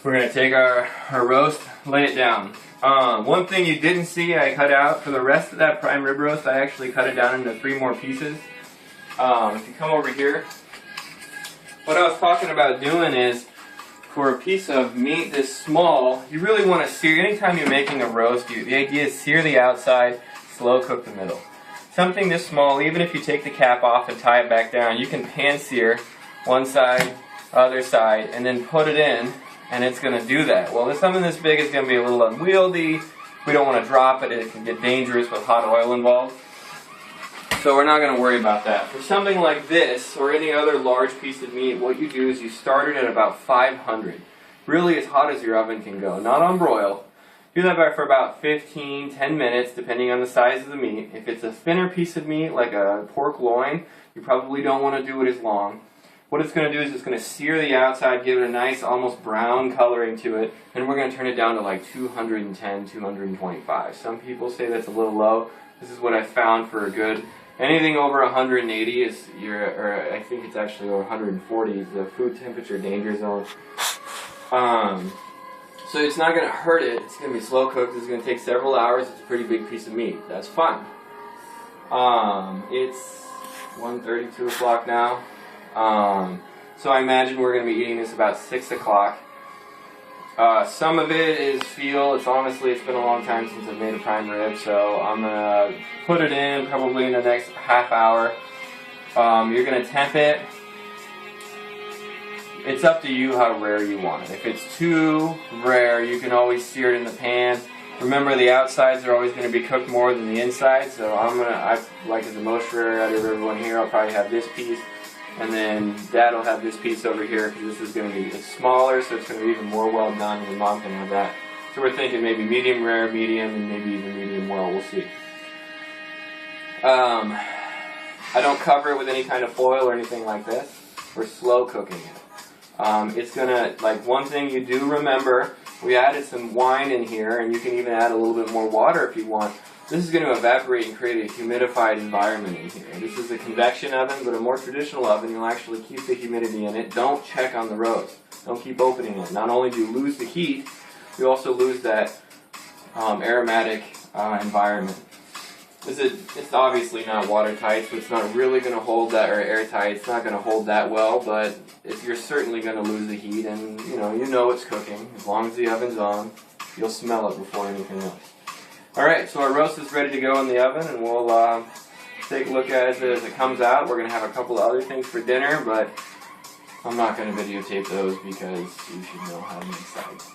We're going to take our roast, lay it down. One thing you didn't see I cut out, for the rest of that prime rib roast, I actually cut it down into 3 more pieces. If you come over here, what I was talking about doing is, for a piece of meat this small, you really want to sear, anytime you're making a roast, the idea is sear the outside, slow cook the middle. Something this small, even if you take the cap off and tie it back down, you can pan sear one side, other side, and then put it in, and it's going to do that. Well, something this big is going to be a little unwieldy. We don't want to drop it. It can get dangerous with hot oil involved. So we're not going to worry about that. For something like this, or any other large piece of meat, what you do is you start it at about 500. Really as hot as your oven can go. Not on broil. Do that for about 10 minutes, depending on the size of the meat. If it's a thinner piece of meat, like a pork loin, you probably don't want to do it as long. What it's going to do is it's going to sear the outside, give it a nice, almost brown coloring to it, and we're going to turn it down to like 210, 225. Some people say that's a little low. This is what I found for a good. Anything over 180 is or I think it's actually over 140 is the food temperature danger zone. So it's not going to hurt it. It's going to be slow cooked. It's going to take several hours. It's a pretty big piece of meat. That's fine. It's 1:30, 2 o'clock now. So I imagine we're going to be eating this about 6 o'clock. Some of it is feel. It's been a long time since I've made a prime rib, so I'm going to put it in probably in the next half hour. You're going to temp it. It's up to you how rare you want it. If it's too rare, you can always sear it in the pan. Remember, the outsides are always going to be cooked more than the inside, so I like it the most rare out of everyone here. I'll probably have this piece. And then Dad will have this piece over here because this is going to be it's smaller, so it's going to be even more well done, and Mom can have that. So we're thinking maybe medium rare, medium, and maybe even medium well. We'll see. I don't cover it with any kind of foil or anything like this. We're slow cooking it. It's going to, one thing you do remember, we added some wine in here, and you can even add a little bit more water if you want. This is going to evaporate and create a humidified environment in here. This is a convection oven, but a more traditional oven, you'll actually keep the humidity in it. Don't check on the roast. Don't keep opening it. Not only do you lose the heat, you also lose that aromatic environment. It's obviously not watertight, so it's not really going to hold that, or airtight. It's not going to hold that well, but you're certainly going to lose the heat, and you know it's cooking. As long as the oven's on, you'll smell it before anything else. Alright, so our roast is ready to go in the oven, and we'll take a look at it as it comes out. We're going to have a couple of other things for dinner, but I'm not going to videotape those because you should know how to make sides.